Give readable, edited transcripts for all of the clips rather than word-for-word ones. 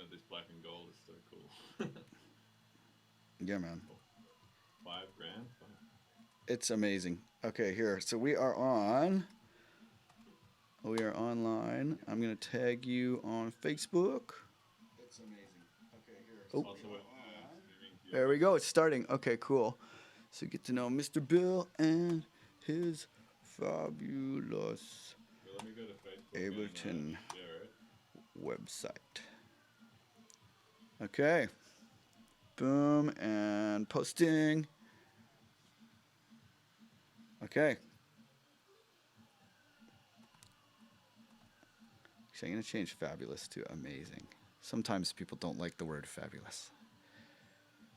at this black and gold is so cool. Yeah, man. Cool. 5 grand. Fuck. It's amazing. Okay, here. So we are on. We are online. I'm gonna tag you on Facebook. It's amazing. Okay, here. So Also, we we're are on. streaming to your There we go. Facebook. It's starting. Okay, cool. So get to know Mr. Bill and his fabulous So let me go to Facebook and Ableton share it. website. Okay. Boom and posting. Okay. Actually, I'm going to change fabulous to amazing. Sometimes people don't like the word fabulous.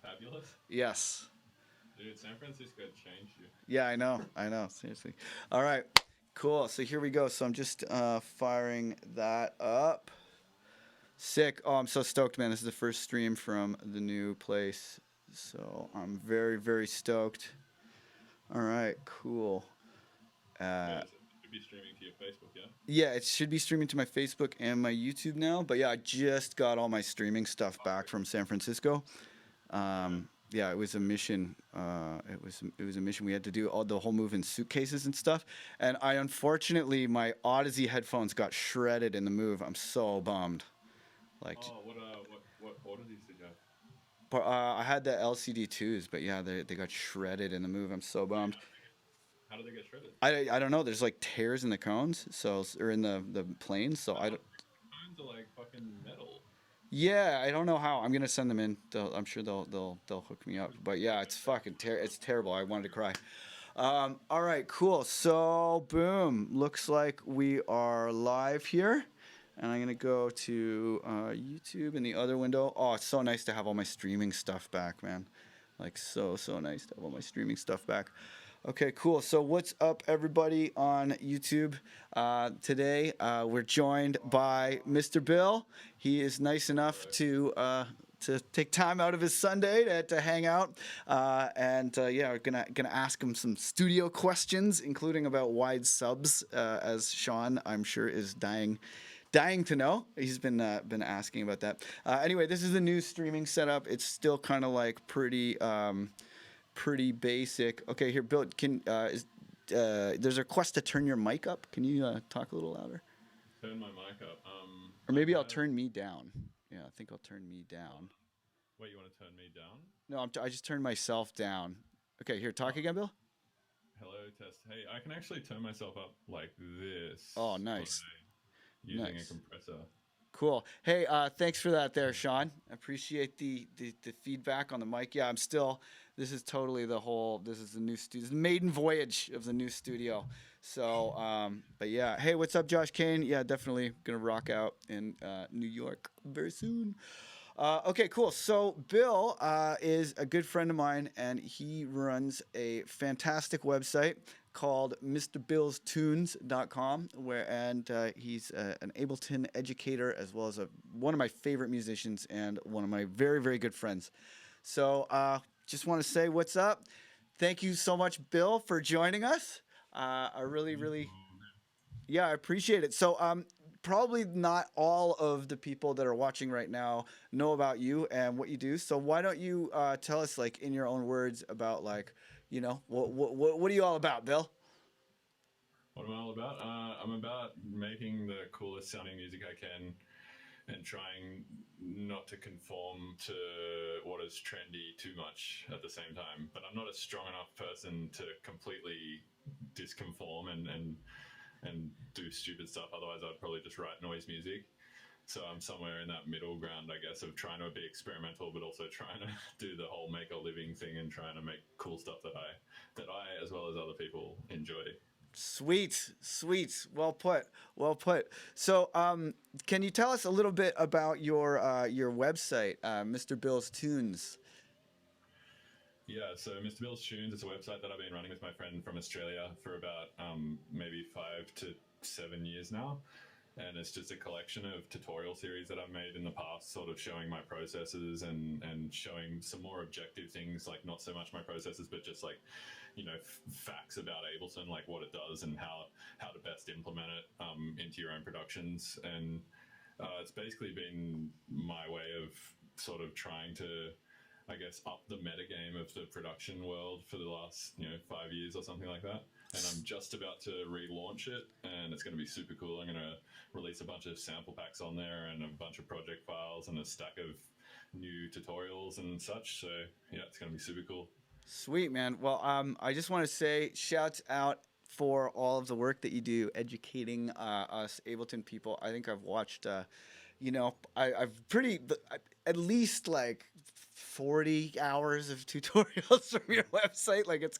Fabulous. Yes. Dude, San Francisco changed you. Yeah, I know. I know. Seriously. All right. Cool. So here we go. So I'm just firing that up. Sick. Oh, I'm so stoked, man. This is the first stream from the new place. So I'm very, very stoked. All right. Cool. Okay, so it should be streaming to your Facebook, yeah? Yeah, it should be streaming to my Facebook and my YouTube now. But yeah, I just got all my streaming stuff back from San Francisco. Right. Yeah, it was a mission. It was a mission. We had to do all the whole move in suitcases and stuff. And I unfortunately my Odyssey headphones got shredded in the move. I'm so bummed. Like, Oh, what oddities did you have? I had the LCD twos, but yeah, they got shredded in the move. I'm so Wait, bummed. how did they get shredded? I don't know. There's like tears in the cones, so or in the planes. So I I thought don't. phones are like fucking metal. Yeah, I don't know how. I'm gonna send them in. I'm sure they'll hook me up. But yeah, it's fucking it's terrible. I wanted to cry. All right, cool. So boom, looks like we are live here, and I'm gonna go to YouTube in the other window. Oh, it's so nice to have all my streaming stuff back, man. Like so nice to have all my streaming stuff back. Okay, cool. So what's up, everybody on YouTube? Today we're joined by Mr. Bill. He is nice enough to take time out of his Sunday to hang out, and yeah, we're gonna ask him some studio questions, including about wide subs, as Sean, I'm sure, is dying to know. He's been asking about that. Anyway, this is the new streaming setup. It's still kind of like pretty basic. Okay, here, Bill. There's a request to turn your mic up. Can you talk a little louder? Turn my mic up. Or I maybe I'll have. turn me down. Yeah, I think I'll turn me down. Wait, you want to turn me down? No, I just turned myself down. Okay, here, talk Oh, again, Bill. hello, test. Hey, I can actually turn myself up like Oh, this by nice, using a nice, compressor. cool. Hey, thanks for that, there, Sean. I appreciate the feedback on the mic. Yeah, I'm still. This is totally the whole. This is the new studio, the maiden voyage of the new studio. So, but yeah. Hey, what's up, Josh Kane? Yeah, definitely gonna rock out in New York very soon. Okay, cool. So Bill is a good friend of mine, and he runs a fantastic website called MrBillsTunes.com, where and he's an Ableton educator as well as one of my favorite musicians and one of my very very good friends. So just want to say what's up. Thank you so much, Bill, for joining us. I really really yeah, I appreciate it. So, probably not all of the people that are watching right now know about you and what you do. So, why don't you tell us, like, in your own words, about like, what are you all about, Bill? What am I all about? I'm about making the coolest sounding music I can and trying not to conform to what is trendy too much at the same time. But I'm not a strong enough person to completely disconform and do stupid stuff. Otherwise, I'd probably just write noise music. So I'm somewhere in that middle ground, I guess, of trying to be experimental, but also trying to do the whole make a living thing and trying to make cool stuff that I as well as other people enjoy. Sweet, sweet. Well put. Well put. So, can you tell us a little bit about your website, Mr. Bill's Tunes? Yeah, so Mr. Bill's Tunes is a website that I've been running with my friend from Australia for about maybe 5 to 7 years now. And it's just a collection of tutorial series that I've made in the past, sort of showing my processes and showing some more objective things, like not so much my processes, but just like, facts about Ableton, like what it does and how to best implement it into your own productions. It's basically been my way of sort of trying to, I guess, up the metagame of the production world for the last 5 years or something like that. And I'm just about to relaunch it, and it's going to be super cool. I'm going to release a bunch of sample packs on there and a bunch of project files and a stack of new tutorials and such. So yeah, it's going to be super cool. Sweet, man. Well, I just want to say shouts out for all of the work that you do educating us Ableton people. I think I've watched, I've at least like 40 hours of tutorials from your website. Like it's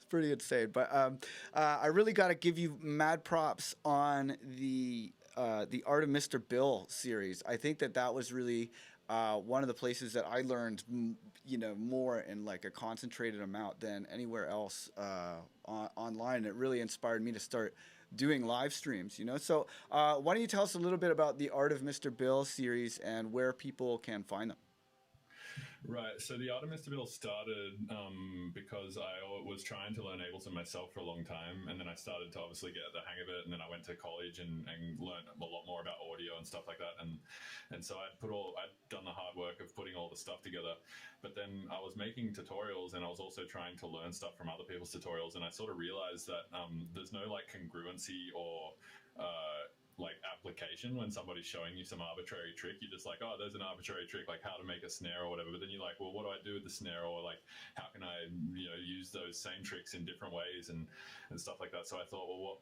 pretty insane. But I really got to give you mad props on the Art of Mr. Bill series. I think that was really one of the places that I learned, more in like a concentrated amount than anywhere else online. It really inspired me to start doing live streams, So why don't you tell us a little bit about the Art of Mr. Bill series and where people can find them? Right. So the Art of Mr. Bill started because I was trying to learn Ableton myself for a long time, and then I started to obviously get the hang of it, and then I went to college and learned a lot more about audio and stuff like that, and so I'd done the hard work of putting all the stuff together, but then I was making tutorials, and I was also trying to learn stuff from other people's tutorials, and I sort of realized that there's no like congruency or like application when somebody's showing you some arbitrary trick. You're just like, oh, there's an arbitrary trick, like how to make a snare or whatever. But then you're like, well, what do I do with the snare? Or like, how can I, use those same tricks in different ways and stuff like that. So I thought, well,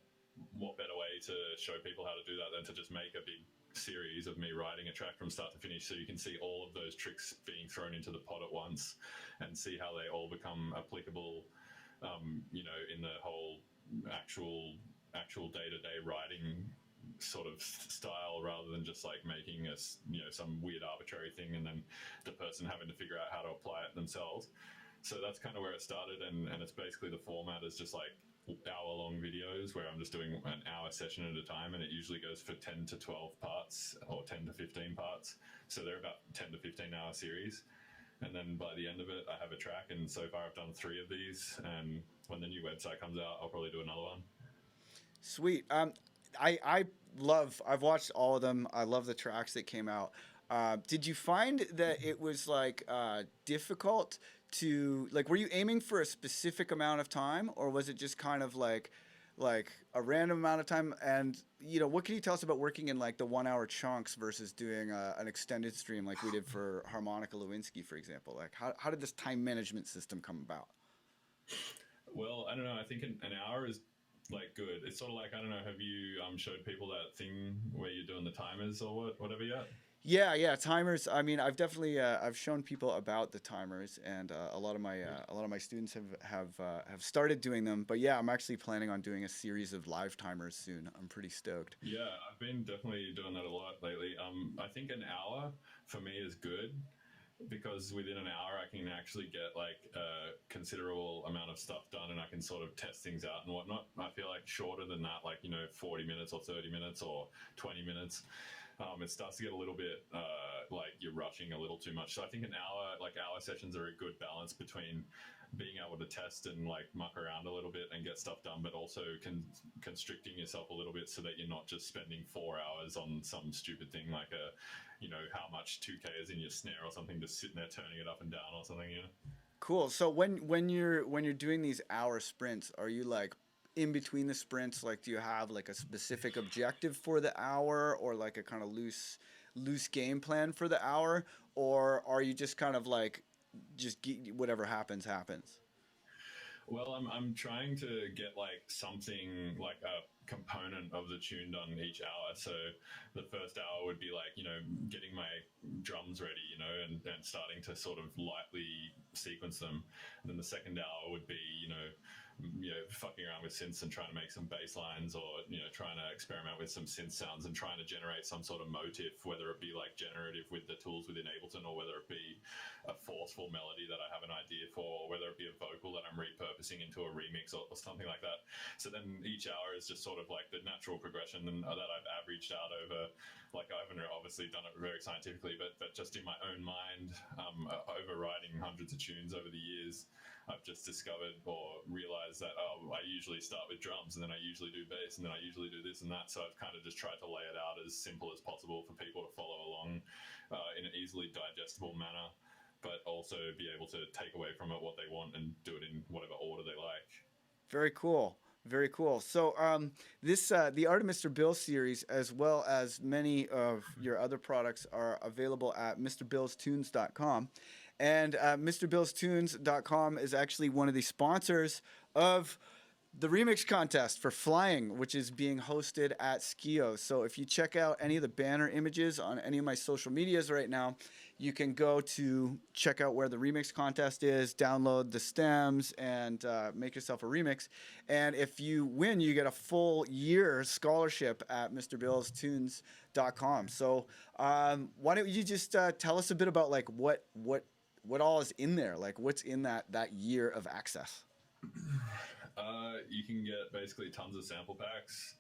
what better way to show people how to do that than to just make a big series of me writing a track from start to finish, so you can see all of those tricks being thrown into the pot at once and see how they all become applicable, in the whole actual day-to-day writing sort of style, rather than just like making some weird arbitrary thing and then the person having to figure out how to apply it themselves. So that's kind of where it started, and it's basically the format is just like hour-long videos where I'm just doing an hour session at a time, and it usually goes for 10 to 12 parts or 10 to 15 parts. So they're about 10 to 15 hour series. And then by the end of it, I have a track, and so far I've done 3 of these, and when the new website comes out, I'll probably do another one. Sweet. I've watched all of them. I love the tracks that came out. Did you find that it was like difficult to, like, were you aiming for a specific amount of time, or was it just kind of like a random amount of time? And what can you tell us about working in like the 1 hour chunks versus doing an extended stream like we did for Harmonica Lewinsky, for example? Like how did this time management system come about? Well, I don't know. I think an hour is like good. It's sort of like, I don't know, have you showed people that thing where you're doing the timers or whatever yet? Yeah, timers. I mean, I've definitely I've shown people about the timers, and a lot of my students have started doing them. But yeah, I'm actually planning on doing a series of live timers soon. I'm pretty stoked. Yeah, I've been definitely doing that a lot lately. I think an hour for me is good, because within an hour I can actually get like a considerable amount of stuff done, and I can sort of test things out and whatnot. I feel like shorter than that, like 40 minutes or 30 minutes or 20 minutes, it starts to get a little bit like you're rushing a little too much. So I think an hour, like hour sessions, are a good balance between being able to test and like muck around a little bit and get stuff done, but also constricting yourself a little bit so that you're not just spending 4 hours on some stupid thing like how much 2K is in your snare or something, just sitting there turning it up and down or something. Cool. So when you're doing these hour sprints, are you like in between the sprints, like do you have like a specific objective for the hour, or like a kind of loose game plan for the hour, or are you just kind of like whatever happens? Well, I'm trying to get like something like a component of the tune done each hour. So the first hour would be like, getting my drums ready, and starting to sort of lightly sequence them. And then the second hour would be, fucking around with synths and trying to make some bass lines, or, trying to experiment with some synth sounds and trying to generate some sort of motif, whether it be like generative with the tools within Ableton, or whether it be a forceful melody that I have an idea for, or whether it be a vocal that I'm repurposing into a remix or something like that. So then each hour is just sort of like the natural progression that I've averaged out over, like I haven't obviously done it very scientifically, but just in my own mind, overriding hundreds of tunes over the years, I've just discovered or realized realized that I usually start with drums, and then I usually do bass, and then I usually do this and that. So I've kind of just tried to lay it out as simple as possible for people to follow along in an easily digestible manner, but also be able to take away from it what they want and do it in whatever order they like. Very cool. Very cool. So, this the Art of Mr. Bill series, as well as many of your other products, are available at MrBillsTunes.com. And MrBillsTunes.com is actually one of the sponsors of the remix contest for flying, which is being hosted at Skio. So if you check out any of the banner images on any of my social medias right now, you can go to check out where the remix contest is, download the stems, and make yourself a remix. And if you win, you get a full year scholarship at MrBillsTunes.com. So why don't you just tell us a bit about like what all is in there? Like what's in that year of access? You can get basically tons of sample packs.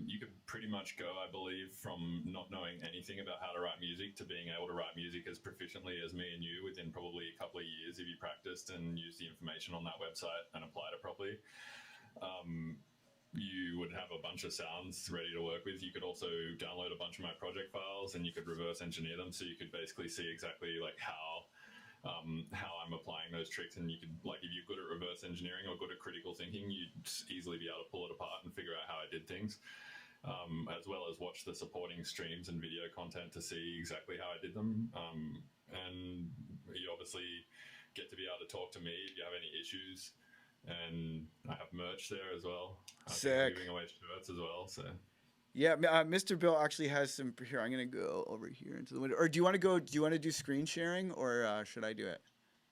You could pretty much go, I believe, from not knowing anything about how to write music to being able to write music as proficiently as me and you within probably a couple of years if you practiced and used the information on that website and applied it properly. You would have a bunch of sounds ready to work with. You could also download a bunch of my project files and you could reverse engineer them, so you could basically see exactly like how I'm applying those tricks. And you could, like, if you're good at reverse engineering or good at critical thinking, you'd easily be able to pull it apart and figure out how I did things, as well as watch the supporting streams and video content to see exactly how I did them. And you obviously get to be able to talk to me if you have any issues. And I have merch there as well. Sick. I'm giving away shirts as well, so... Yeah, Mr. Bill actually has some here. I'm gonna go over here into the window. Or do you want to go? Do you want to do screen sharing, or should I do it?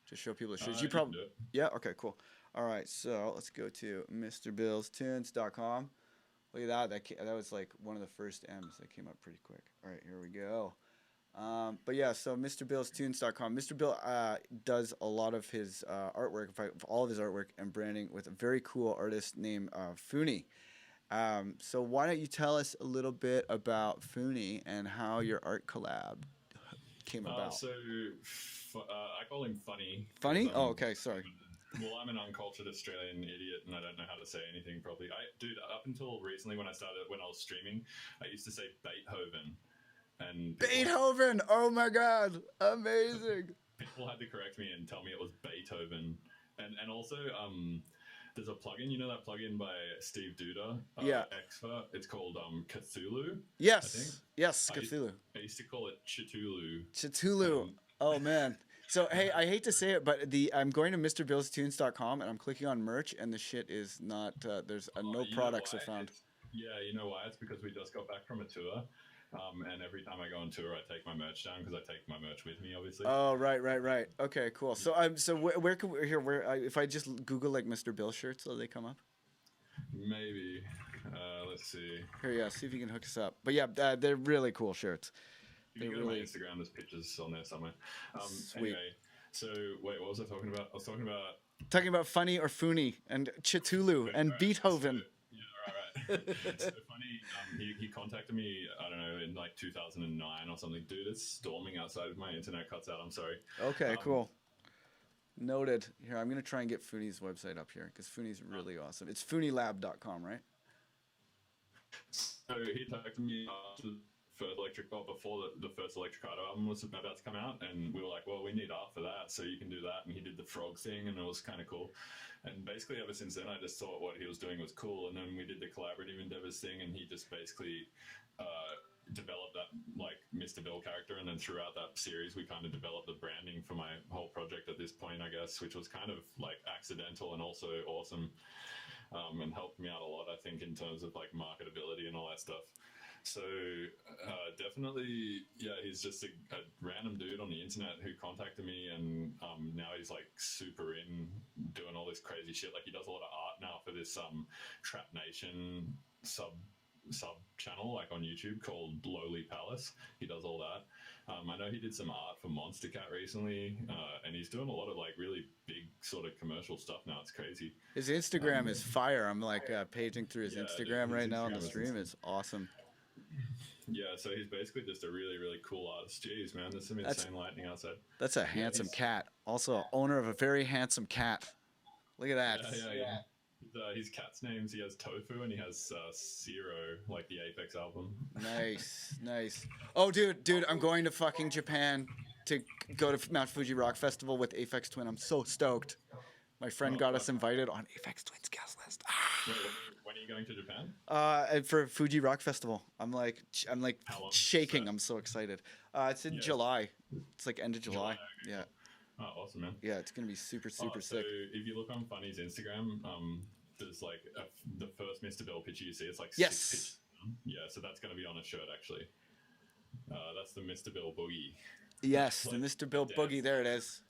Just show people the shoes. You probably. Yeah. Okay. Cool. All right. So let's go to MrBillsTunes.com. Look at that. That was like one of the first M's that came up pretty quick. All right. Here we go. But yeah. So MrBillsTunes.com. Mr. Bill does a lot of his artwork, in fact, all of his artwork and branding with a very cool artist named Funi. So why don't you tell us a little bit about Funi and how your art collab came about? I call him Funny. Funny? Oh, okay. Sorry. Well, I'm an uncultured Australian idiot, and I don't know how to say anything properly. Dude, up until recently, when I was streaming, I used to say Beethoven. And Beethoven! Oh my God! Amazing! People had to correct me and tell me it was Beethoven. And also, there's a plugin, you know that plugin by Steve Duda? Yeah. Exfa? It's called Cthulhu. Yes. I think. Yes, Cthulhu. I used to call it Chitulu. Chitulu. Oh man. So hey, I hate to say it, but I'm going to MrBillsTunes.com and I'm clicking on merch, and the shit is not. There's no products are found. Yeah, you know why? It's because we just got back from a tour. And every time I go on tour, I take my merch down because I take my merch with me, obviously. Oh, right. Okay, cool. So where can we if I just Google like Mr. Bill shirts, will they come up? Maybe. Let's see. Here, yeah. See if you can hook us up. But yeah, they're really cool shirts. If you go to my Instagram, there's pictures on there somewhere. Sweet. Anyway, so wait, what was I talking about? I was talking about Funny or Funi and Chitulu and Beethoven. So funny. He contacted me, I don't know, in like 2009 or something. Dude, it's storming outside. If my internet cuts out, I'm sorry. Okay, cool. Noted. Here, I'm gonna try and get Funi's website up here because Funi's really awesome. It's funilab.com, right? So he contacted me after before the first Electric Art album was about to come out, and we were like, well, we need art for that, so you can do that. And he did the frog thing, and it was kind of cool. And basically ever since then, I just thought what he was doing was cool. And then we did the collaborative endeavors thing, and he just basically developed that like Mr. Bill character. And then throughout that series, we kind of developed the branding for my whole project at this point, I guess, which was kind of like accidental and also awesome, and helped me out a lot, I think, in terms of like marketability and all that stuff. So definitely, yeah, he's just a random dude on the internet who contacted me, and now he's like super in doing all this crazy shit. Like he does a lot of art now for this Trap Nation sub channel like on YouTube called Lowly Palace. He does all that. I know he did some art for Monster Cat recently, and he's doing a lot of like really big sort of commercial stuff now. It's crazy. His Instagram is fire. I'm like paging through his Instagram right now on the stream. It's awesome. Yeah, so he's basically just a really, really cool artist. Jeez, man, there's some insane lightning outside. That's a handsome cat. Also, owner of a very handsome cat. Look at that. Yeah. His cat's names, he has Tofu and he has Zero, like the Apex album. Nice, nice. Oh, dude, I'm going to fucking Japan to go to Mount Fuji Rock Festival with Aphex Twin. I'm so stoked. My friend got us invited on Aphex Twin's guest list. Wait, when are you going to Japan? And for Fuji Rock Festival, I'm like How long is shaking. that? I'm so excited. It's in Yeah. July. It's like end of July. okay, Yeah, cool. Oh, awesome, man. yeah. It's gonna be super So sick. if you look on Funny's Instagram, there's like the first Mr. Bill picture you see. It's like Yes. 6 pictures. Yeah, so that's going to be on a shirt actually. That's the Mr. Bill boogie. Yes, the Like, Mr. Bill dance. Boogie. There it is.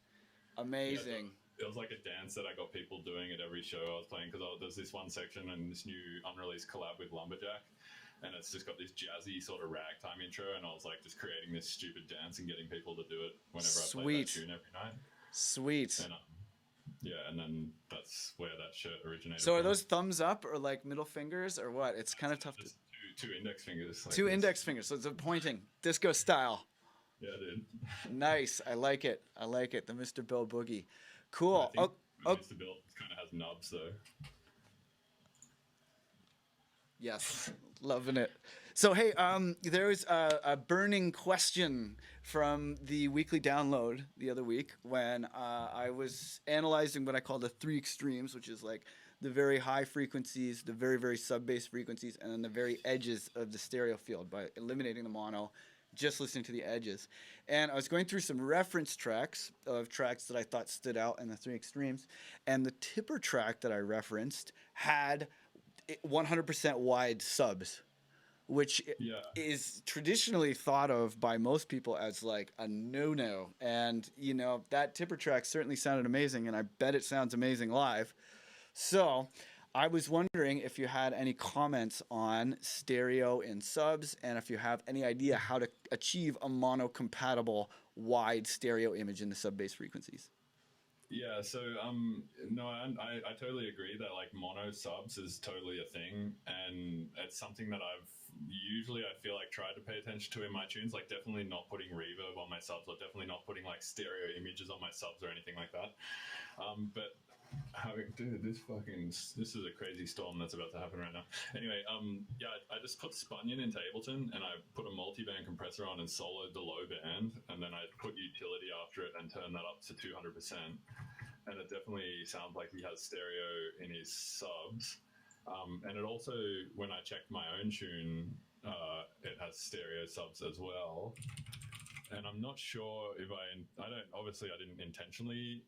Yeah, Amazing. it was like a dance that I got people doing at every show I was playing because there's this one section and this new unreleased collab with Lumberjack, and it's just got this jazzy sort of ragtime intro, and I was like just creating this stupid dance and getting people to do it whenever I play that Sweet. tune every night. Sweet. And yeah, and then that's where that shirt originated. So are from. those thumbs up or like middle fingers or what? It's kind of tough to. Just two index fingers. Like Two this. index fingers. So it's a pointing disco style. Yeah, dude. Nice. I like it. I like it. The Mr. Bill Boogie. I Cool. think Oh, Mr. Bill kind of has nubs though. yes. Loving it. So, hey, there's a burning question from the weekly download the other week when I was analyzing what I call the three extremes, which is like the very high frequencies, the very, very sub-bass frequencies, and then the very edges of the stereo field by eliminating the mono, just listening to the edges. And I was going through some reference tracks of tracks that I thought stood out in the three extremes, and the Tipper track that I referenced had 100% wide subs, which Yeah. is traditionally thought of by most people as like a no-no. And you know, that Tipper track certainly sounded amazing, and I bet it sounds amazing live. So I was wondering if you had any comments on stereo in subs, and if you have any idea how to achieve a mono-compatible wide stereo image in the sub-bass frequencies. Yeah, so no, I totally agree that like mono subs is totally a thing, and it's something that I feel like tried to pay attention to in my tunes, like definitely not putting reverb on my subs, or definitely not putting like stereo images on my subs or anything like that. But dude, this is a crazy storm that's about to happen right now. Anyway, yeah, I just put Spunyon into Ableton and I put a multi-band compressor on and soloed the low band, and then I put utility after it and turned that up to 200%. And it definitely sounds like he has stereo in his subs. And it also, when I checked my own tune, it has stereo subs as well. And I'm not sure if I didn't intentionally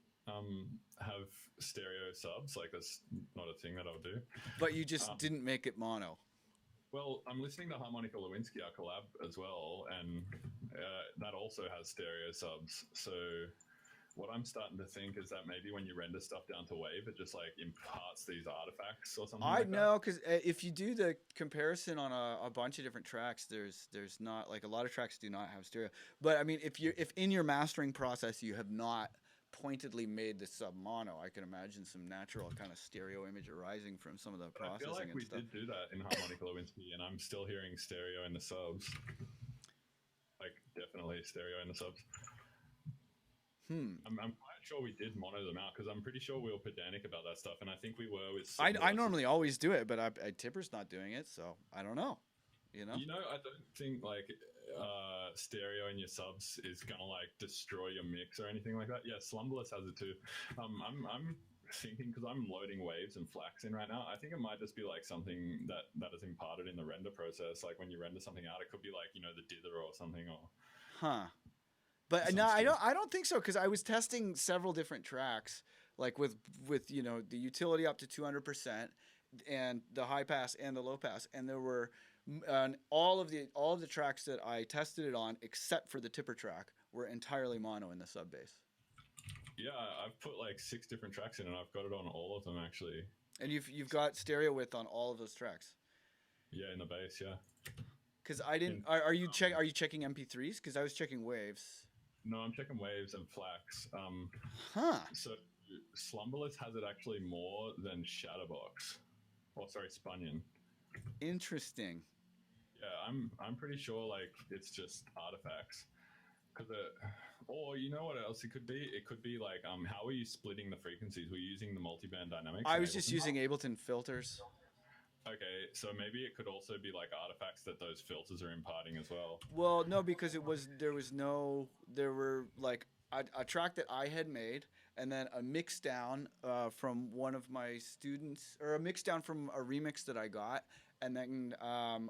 have stereo subs. Like that's not a thing that I'll do. But you just didn't make it mono. Well, I'm listening to Harmonica Lewinsky, our collab as well, and that also has stereo subs. So what I'm starting to think is that maybe when you render stuff down to wave, it just like imparts these artifacts or something. I like know, because if you do the comparison on a bunch of different tracks, there's not like a lot of tracks do not have stereo. But I mean, if in your mastering process you have not pointedly made the sub mono, I can imagine some natural kind of stereo image arising from some of the But I processing feel like and we stuff. did do that in Harmonica Lewinsky, and I'm still hearing stereo in the subs. Like definitely stereo in the subs. I'm quite sure we did mono them out because I'm pretty sure we were pedantic about that stuff, and I think we were with. I normally always do it, but Tipper's not doing it, so I don't know. You know, I don't think like stereo in your subs is gonna like destroy your mix or anything like that. Yeah, Slumberless has it too. I'm thinking because I'm loading waves and flax in right now. I think it might just be like something that is imparted in the render process. Like when you render something out, it could be like the dither or something or. huh? But no, I don't think so, because I was testing several different tracks, like with the utility up to 200% and the high pass and the low pass, and there were all of the tracks that I tested it on, except for the Tipper track, were entirely mono in the sub bass. Yeah, I've put like 6 different tracks in, and I've got it on all of them actually. And you've got stereo width on all of those tracks. Yeah, in the bass, yeah. Because I didn't. Are you checking MP3s? Because I was checking waves. No, I'm checking waves and flax. Huh. So Slumberless has it actually more than Shadowbox. Spunyon. Interesting. Yeah, I'm pretty sure like it's just artifacts. Cause or you know what else it could be? It could be like, how are you splitting the frequencies? We're using the multiband dynamics. I in was just Ableton? using Ableton filters. Okay, so maybe it could also be like artifacts that those filters are imparting as well. Well, no, because there were like a track that I had made, and then a mix down from one of my students, or a mix down from a remix that I got, and then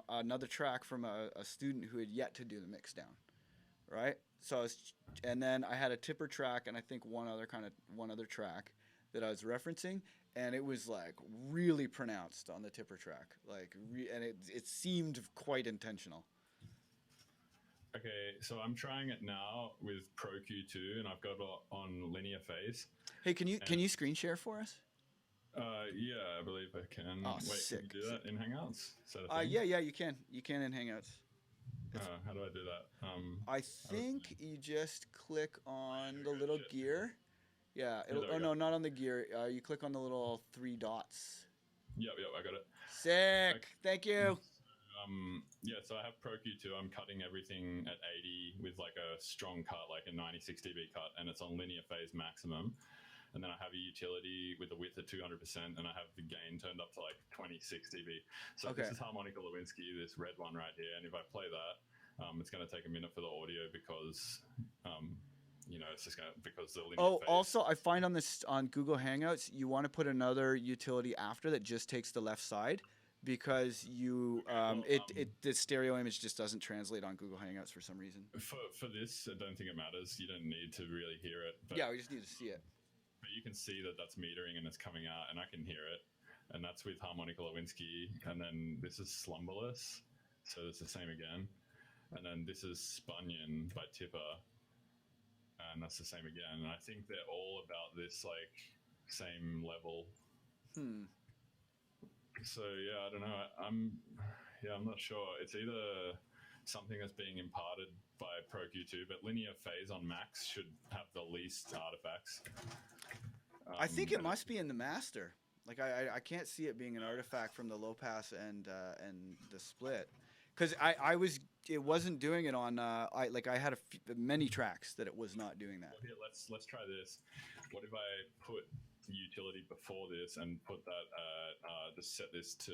another track from a student who had yet to do the mix down, right? So and then I had a tipper track, and I think one other track that I was referencing, and it was like really pronounced on the tipper track, and it seemed quite intentional. Okay, so I'm trying it now with Pro Q2, and I've got it on linear phase. Hey, can you screen share for us? Yeah, I believe I can. Oh, Wait, sick. can you do that in Hangouts? Is that a thing? Yeah, you can. You can in Hangouts. How do I do that? I think you just click on the little gear. Yeah. there we Oh go. no, not on the gear. You click on the little three dots. Yep, I got it. Sick. Okay. Thank you. Yeah, so I have Pro Q2. I'm cutting everything at 80 with like a strong cut, like a 96 dB cut, and it's on linear phase maximum. And then I have a utility with a width of 200%, and I have the gain turned up to like 26 dB. So Okay. this is Harmonica Lewinsky, this red one right here. And if I play that, it's going to take a minute for the audio because, it's just going to, because the linear Oh, phase. also, I find on Google Hangouts, you want to put another utility after that just takes the left side, because the stereo image just doesn't translate on Google Hangouts for some reason. For this, I don't think it matters. You don't need to really hear it. But, Yeah, we just need to see it. but you can see that that's metering and it's coming out, and I can hear it. And that's with Harmonica Lewinsky. And then this is Slumberless. So it's the same again. And then this is Spunyan by Tipper. And that's the same again. And I think they're all about this like same level. So yeah, I don't know. I'm not sure. It's either something that's being imparted by Pro Q2, but linear phase on Max should have the least artifacts. I think it must be in the master. Like I can't see it being an artifact from the low pass and the split, because it wasn't doing it on I had many tracks that it was not doing that. Well, here, let's try this. What if I put utility before this and put that just set this to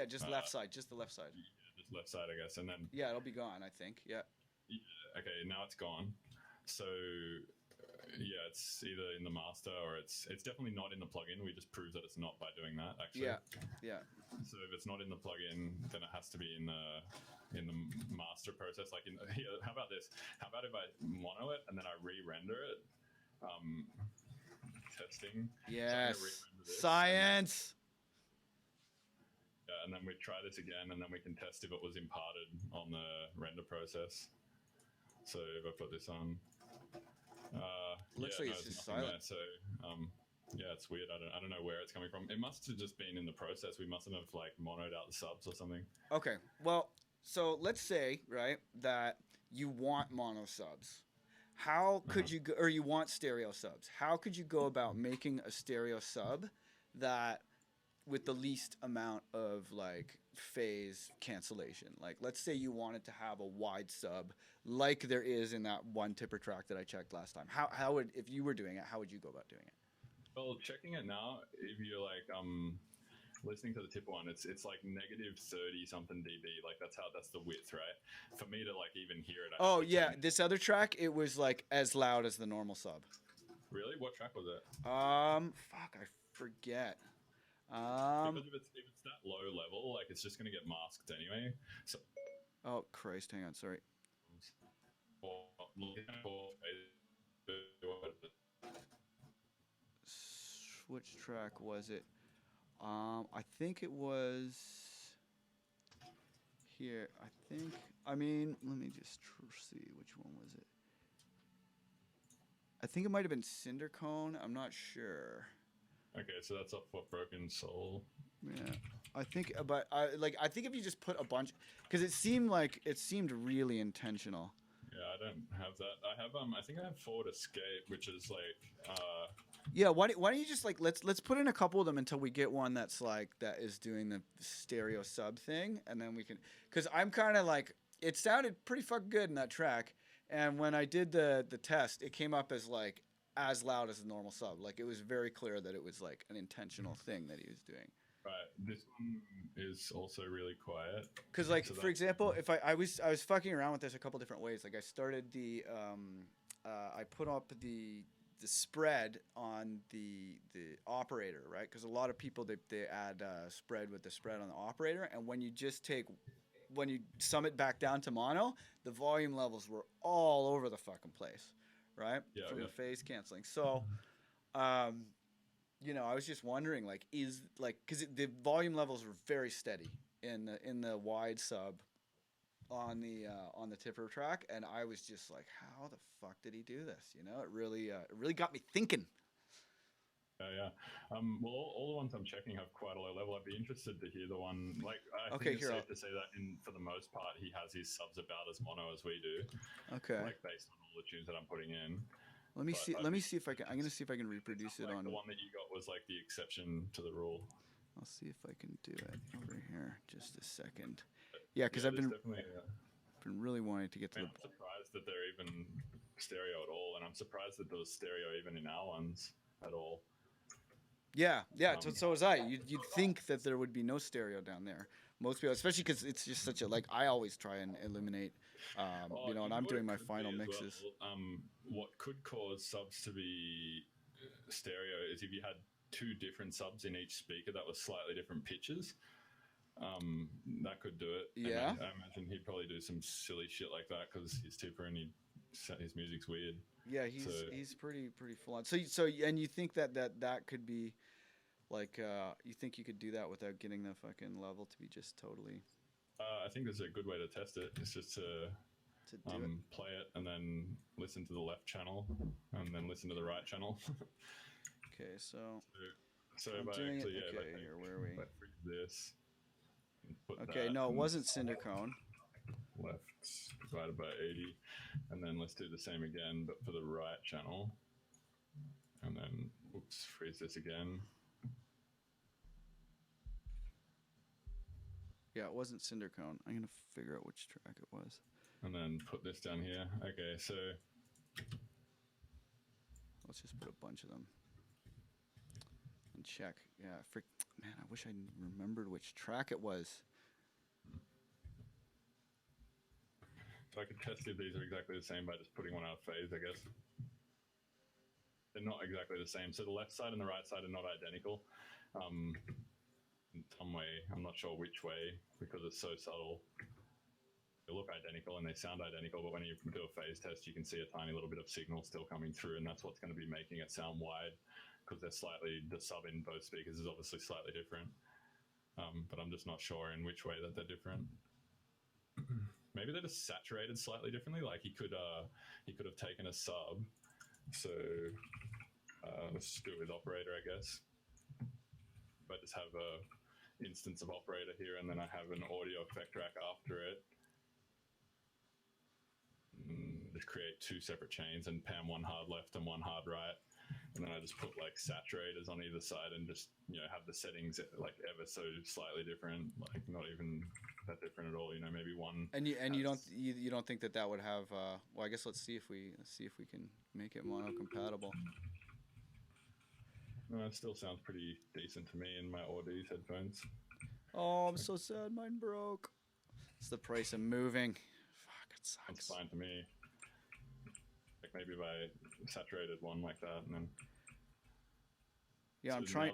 Just left side, just the left side. just left side, I guess, and then It'll be gone, I think. Yeah. Okay, now it's gone. So it's either in the master or it's definitely not in the plugin. We just proved that it's not by doing that, actually. Yeah. So if it's not in the plugin, then it has to be in the master process. Like here, how about this? How about if I mono it and then I re-render it? Testing. Yes. So re-render this, Science. and then we try this again, and then we can test if it was imparted on the render process. So if I put this on, Looks like it's there's just nothing silent. there. So it's weird. I don't know where it's coming from. It must have just been in the process. We mustn't have like monoed out the subs or something. Okay. Well, so let's say, right, that you want mono subs. How could you go, or you want stereo subs? How could you go about making a stereo sub that with the least amount of like phase cancellation? Like, let's say you wanted to have a wide sub like there is in that one tipper track that I checked last time. How would, if you were doing it, how would you go about doing it? Well, checking it now, if you're like listening to the tip one, it's like negative 30 something dB. Like that's the width, right? For me to like even hear it. Oh yeah, this other track, it was like as loud as the normal sub. Really? What track was it? Fuck, I forget. Because if it's that low level, like it's just gonna get masked anyway. So. Oh Christ, hang on, sorry. Which track was it? I think it was here. I mean, let me just see which one was it. I think it might have been Cinder Cone. I'm not sure. Okay, so that's off what Broken Soul. Yeah, I think, but I think if you just put a bunch, because it seemed really intentional. Yeah, I don't have that. I have I think I have Forward Escape, which is like Yeah, why don't you just like let's put in a couple of them until we get one that is doing the stereo sub thing, and then we can, because I'm kind of like, it sounded pretty fucking good in that track, And when I did the test, it came up as like as loud as a normal sub. Like it was very clear that it was like an intentional thing that he was doing. Right. This one is also really quiet. Because like So for example, if I was fucking around with this a couple different ways. Like I started I put up the spread on the operator, right? Because a lot of people they add spread with the spread on the operator, and when you sum it back down to mono, the volume levels were all over the fucking place, right? Yeah, From yeah. the phase canceling. So, um, I was just wondering, like, because the volume levels were very steady in the wide sub on the tipper track, and I was just like, how the fuck did he do this? It really got me thinking. Yeah. Well, all the ones I'm checking have quite a low level. I'd be interested to hear the one. Like, I Okay, think it's here, safe to say that, for the most part, he has his subs about as mono as we do. Okay. Like based on all the tunes that I'm putting in. Let me But see. I'd Let me be see if I can. I'm gonna see if I can reproduce it like on. the one that you got was like the exception to the rule. I'll see if I can do it over here. Just a second. Yeah, because Yeah, I've been definitely. really wanting to get to I the. mean, I'm surprised that they're even stereo at all, and I'm surprised that there was stereo even in our ones at all. Yeah. So was I. You'd think that there would be no stereo down there. Most people, especially because it's just such a like. I always try and eliminate, and I'm doing my final mixes. Well, what could cause subs to be stereo is if you had two different subs in each speaker that was slightly different pitches. That could do it. Yeah. And I imagine he'd probably do some silly shit like that because he's tipper and his music's weird. Yeah, he's pretty full on. So and you think that could be like you think you could do that without getting the fucking level to be just totally I think there's a good way to test it. It's just to do it. play it and then listen to the left channel and then listen to the right channel. Okay, so if I doing it. actually, Okay, if I here, where are we? if I freeze this. And put Okay, that no, it in wasn't Cindercone. left divided by 80, and then let's do the same again, but for the right channel. And then, oops, freeze this again. Yeah, it wasn't Cindercone. I'm gonna figure out which track it was. And then put this down here. Okay, so Let's just put a bunch of them and check. Yeah, man, I wish I remembered which track it was. I could test if these are exactly the same by just putting one out of phase, I guess. They're not exactly the same. So the left side and the right side are not identical. In some way, I'm not sure which way because it's so subtle. They look identical and they sound identical, but when you do a phase test, you can see a tiny little bit of signal still coming through, and that's what's going to be making it sound wide because the sub in both speakers is obviously slightly different. But I'm just not sure in which way that they're different. Maybe they're just saturated slightly differently. Like he could have taken a sub. So let's just do it with operator, I guess. If I just have a instance of operator here, and then I have an audio effect track after it. Just create two separate chains and pan one hard left and one hard right. And then I just put like saturators on either side and just have the settings like ever so slightly different, like not even that different at all. Maybe one. And you don't think that would have? Well, I guess let's see if we can make it mono compatible. No, it still sounds pretty decent to me in my Audi's headphones. Oh, I'm so sad. Mine broke. It's the price of moving. Fuck, it sucks. It's fine to me. Like maybe if I saturated one like that and then. Yeah, so I'm trying.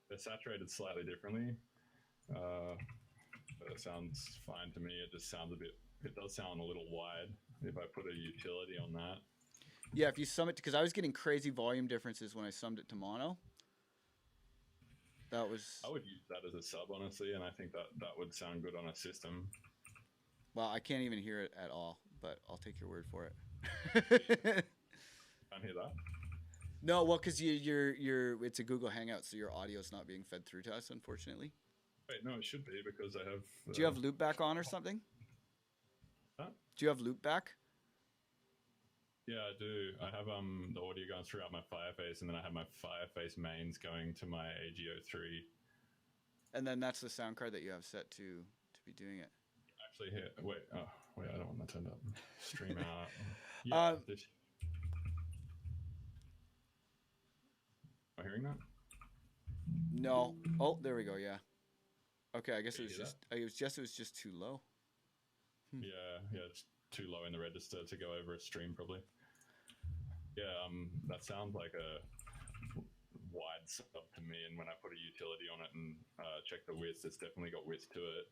They're saturated slightly differently. But it sounds fine to me. It just sounds it does sound a little wide if I put a utility on that. Yeah, if you sum it, because I was getting crazy volume differences when I summed it to mono. I would use that as a sub, honestly, and I think that would sound good on a system. Well, I can't even hear it at all, but I'll take your word for it. Can't hear that? No, well, because it's a Google Hangout, so your audio is not being fed through to us, unfortunately. Wait, no, it should be because I have. Do you have loopback on or something? Huh? Do you have loopback? Yeah, I do. I have the audio going throughout my Fireface, and then I have my Fireface mains going to my AGO3. And then that's the sound card that you have set to be doing it. Actually, here, wait, I don't want that turned up. stream out. Yeah, Um, this. Am I hearing that? no. Oh, there we go. Yeah. Okay, I guess Can it you was hear just. that? It was just too low. Yeah, it's too low in the register to go over a stream probably. Yeah, that sounds like a wide sub to me, and when I put a utility on it and check the width, it's definitely got width to it,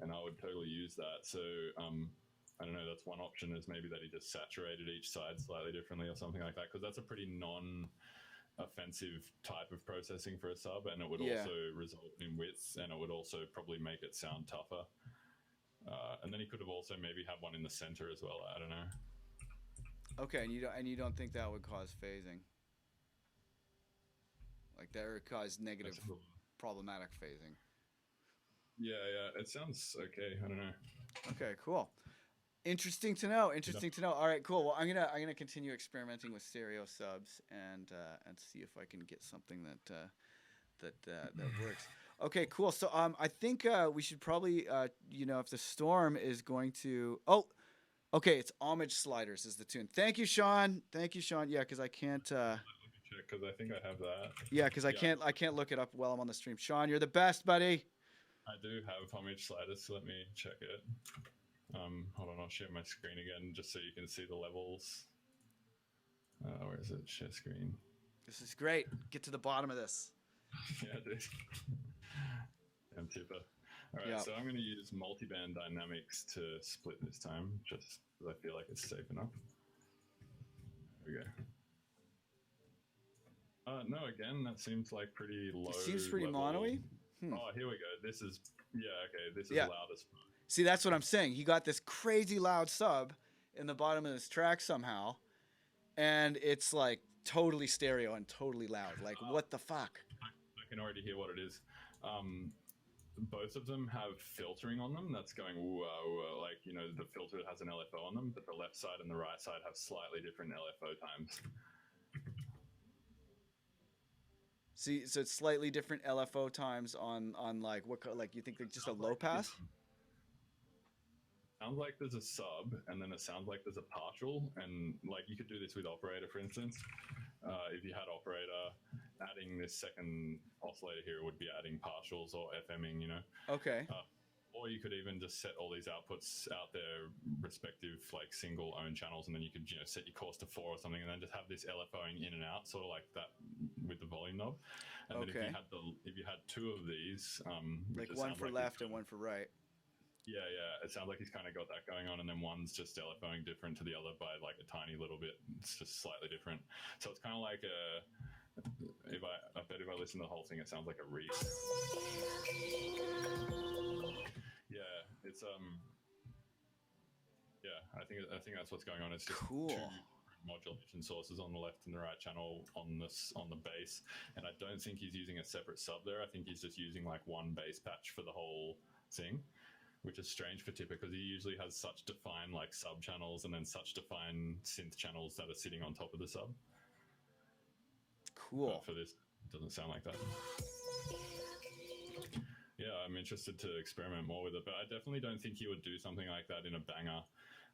and I would totally use that. So I don't know. That's one option, is maybe that he just saturated each side slightly differently or something like that, because that's a pretty non-offensive type of processing for a sub, and it would Yeah. also result in width, and it would also probably make it sound tougher. And then he could have also maybe had one in the center as well. I don't know. Okay, and you don't think that would cause phasing? Like that would cause negative, That's cool. problematic phasing. Yeah, it sounds okay. I don't know. Okay, cool. Interesting to know. Interesting to know. All right, cool. Well, I'm gonna continue experimenting with stereo subs and see if I can get something that works. Okay, cool. So I think we should probably if the storm is going to okay, it's Homage Sliders is the tune. Thank you, Sean. Thank you, Sean. Yeah, because I can't. Let me check, because I think I have that. Yeah, because I can't look it up while I'm on the stream. Sean, you're the best, buddy. I do have Homage Sliders, so let me check it. Hold on, I'll share my screen again just so you can see the levels. Where is it? Share screen. This is great. Get to the bottom of this. Yeah, dude. I'm super. All right, Yeah. so I'm going to use multiband dynamics to split this time, just because I feel like it's safe enough. There we go. No, again, that seems like pretty low. It seems pretty level. mono-y. Oh, here we go. This is, okay, this is Yeah. loud as fuck. See, that's what I'm saying. He got this crazy loud sub in the bottom of this track somehow, and it's like totally stereo and totally loud. Like, what the fuck? I can already hear what it is. Both of them have filtering on them that's going whoa, like, the filter has an LFO on them, but the left side and the right side have slightly different LFO times. See, so it's slightly different LFO times on like what, like you think like just a low pass? Sounds like there's a sub, and then it sounds like there's a partial, and like you could do this with operator, for instance. If you had operator, adding this second oscillator here would be adding partials or FMing, Okay. Or you could even just set all these outputs out their respective like single own channels, and then you could set your course to 4 or something, and then just have this LFOing in and out, sort of like that with the volume knob. And then if you had 2 of these, like one for left and one for right. Yeah, it sounds like he's kind of got that going on, and then one's just LFOing different to the other by like a tiny little bit. It's just slightly different. So it's kind of like I bet if I listen to the whole thing, it sounds like a reed. Yeah, it's I think that's what's going on. It's just cool. 2 modulation sources on the left and the right channel on the bass, and I don't think he's using a separate sub there. I think he's just using like one bass patch for the whole thing, which is strange for Tipper because he usually has such defined like sub channels and then such defined synth channels that are sitting on top of the sub. Cool. But for this, it doesn't sound like that. Yeah, I'm interested to experiment more with it, but I definitely don't think he would do something like that in a banger.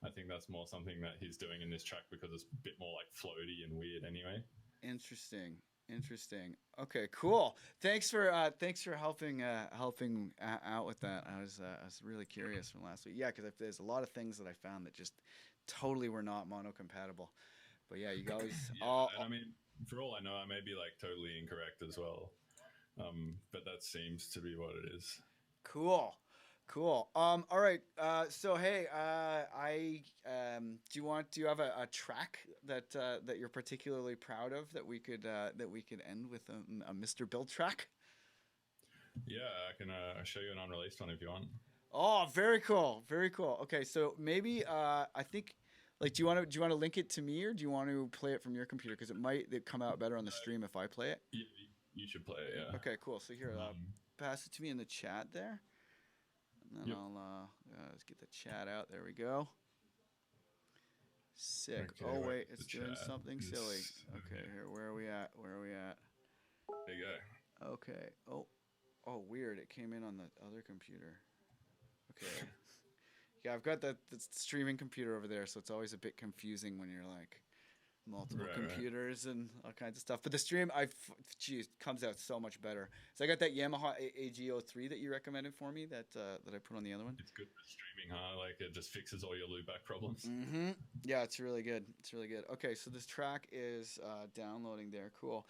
I think that's more something that he's doing in this track because it's a bit more like floaty and weird anyway. Interesting. Okay, cool. Thanks for helping out with that. I was really curious from last week. Yeah, because there's a lot of things that I found that just totally were not mono compatible. But yeah, you always. And I mean, for all I know, I may be like totally incorrect as well. But that seems to be what it is. Cool. All right. So hey, do you have a track that you're particularly proud of that we could end with a Mr. Build track? Yeah, I can show you an unreleased one if you want. Oh, very cool. Okay, so maybe I think like do you want to link it to me or do you want to play it from your computer because it might come out better on the stream if I play it? Yeah, you should play it. Yeah. Okay, cool. So here, pass it to me in the chat there. And then I'll let's get the chat out. There we go. Sick. Okay, oh wait, it's doing something silly. Okay, here. Where are we at? There you go. Okay. Oh, weird. It came in on the other computer. Okay. Yeah, I've got the streaming computer over there, so it's always a bit confusing when you're like multiple Right, computers and all kinds of stuff. But the stream, geez, comes out so much better. So I got that Yamaha AG03 that you recommended for me that I put on the other one. it's good for streaming, huh? Like it just fixes all your loopback problems. Mm-hmm. Yeah, it's really good. It's really good. Okay, so this track is downloading there. Cool.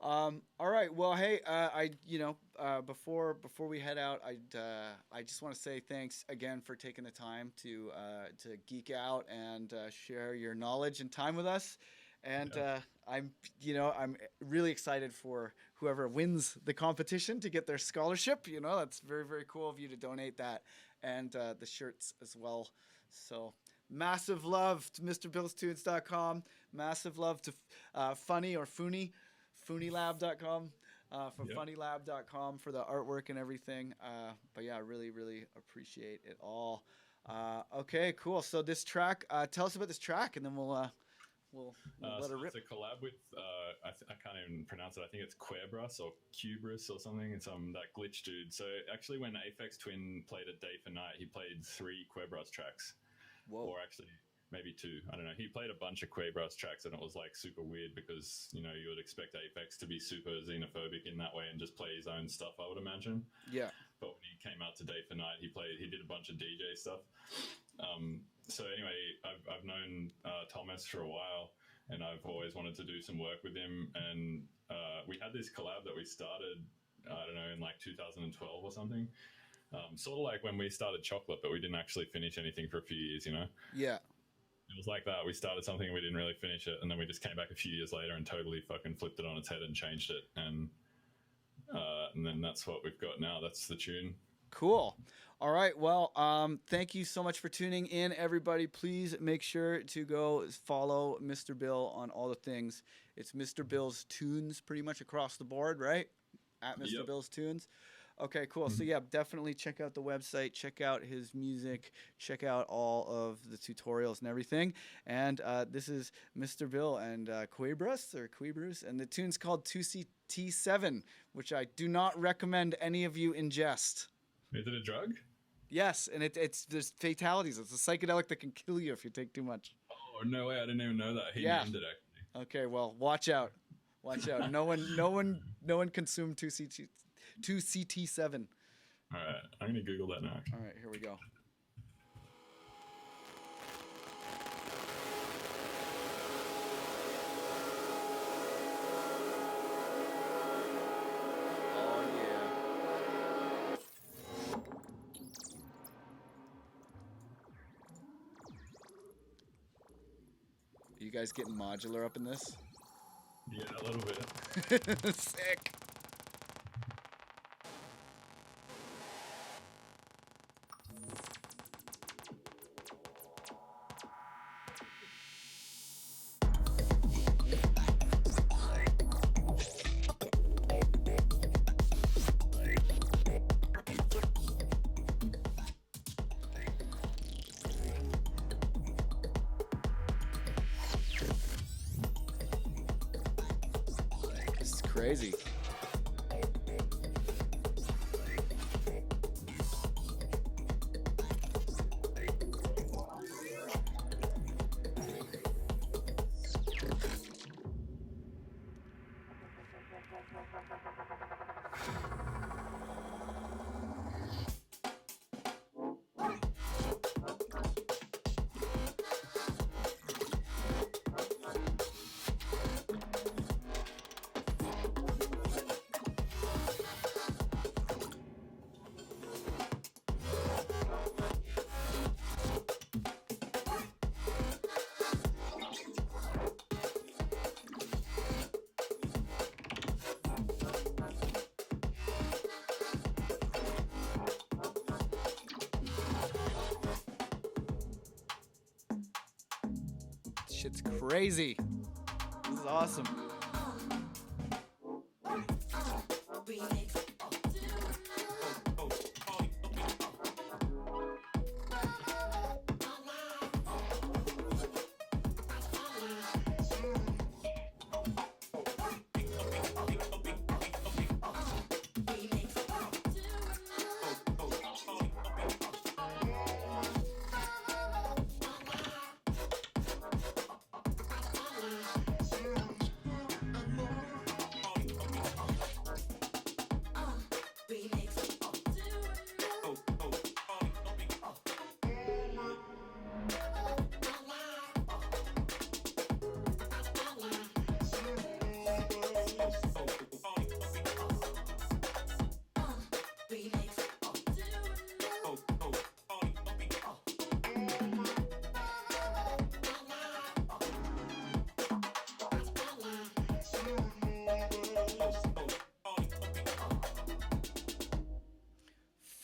All right. Well, hey, before we head out, I just want to say thanks again for taking the time to geek out and share your knowledge and time with us. And I'm really excited for whoever wins the competition to get their scholarship. That's very, very cool of you to donate that, and the shirts as well. So massive love to MrBillsTunes.com. Massive love to Funny or Funi. FuniLab.com FuniLab.com for the artwork and everything. But yeah, I really, really appreciate it all. Okay, cool. So this track, tell us about this track, and then we'll let it rip. It's a collab with I can't even pronounce it. I think it's Quebras or Cubris or something. It's that glitch dude. So actually, when Aphex Twin played at Day for Night, he played 3 Quebras tracks. Whoa. Or actually maybe 2. I don't know. He played a bunch of Quebras tracks, and it was like super weird because you would expect Aphex to be super xenophobic in that way and just play his own stuff, I would imagine. Yeah. But when he came out to Day for Night, he did a bunch of DJ stuff. So anyway, I've known Thomas for a while, and I've always wanted to do some work with him. And we had this collab that we started, I don't know, in like 2012 or something. Sort of like when we started Chocolate, but we didn't actually finish anything for a few years, Yeah. It was like that. We started something and we didn't really finish it, and then we just came back a few years later and totally fucking flipped it on its head and changed it. And then that's what we've got now. That's the tune. Cool. All right. Well, thank you so much for tuning in, everybody. Please make sure to go follow Mr. Bill on all the things. It's Mr. Bill's Tunes pretty much across the board, right? At Mr. Yep. Bill's Tunes. Okay, cool. So yeah, definitely check out the website, check out his music, check out all of the tutorials and everything. And this is Mr. Bill and Quebras, and the tune's called 2CT7, which I do not recommend any of you ingest. Is it a drug? Yes, and there's fatalities. It's a psychedelic that can kill you if you take too much. Oh no way! I didn't even know that. He named it actually. Okay, well, watch out. Watch out. No one consumed 2CT7. All right, I'm gonna Google that now. All right, here we go. Oh yeah. You guys getting modular up in this? Yeah, a little bit. Sick. Crazy. Shit's crazy. This is awesome.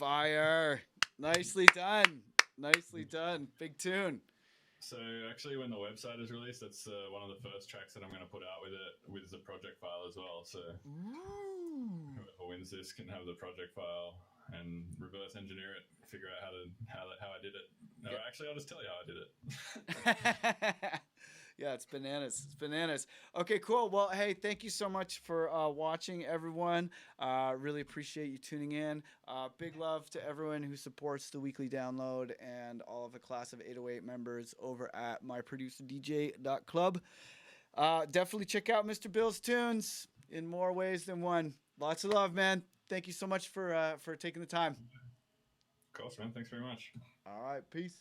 Fire. Nicely done. Nicely done. Big tune. So actually, when the website is released, that's one of the first tracks that I'm going to put out with it, with the project file as well. So whoever wins this can have the project file and reverse engineer it, figure out how I did it. No, actually, I'll just tell you how I did it. Yeah, it's bananas. It's bananas. Okay, cool. Well, hey, thank you so much for watching, everyone. Really appreciate you tuning in. Big love to everyone who supports the weekly download and all of the Class of 808 members over at myproduserdj.club. Definitely check out Mr. Bill's tunes in more ways than one. Lots of love, man. Thank you so much for taking the time. Of course, man. Thanks very much. All right, peace.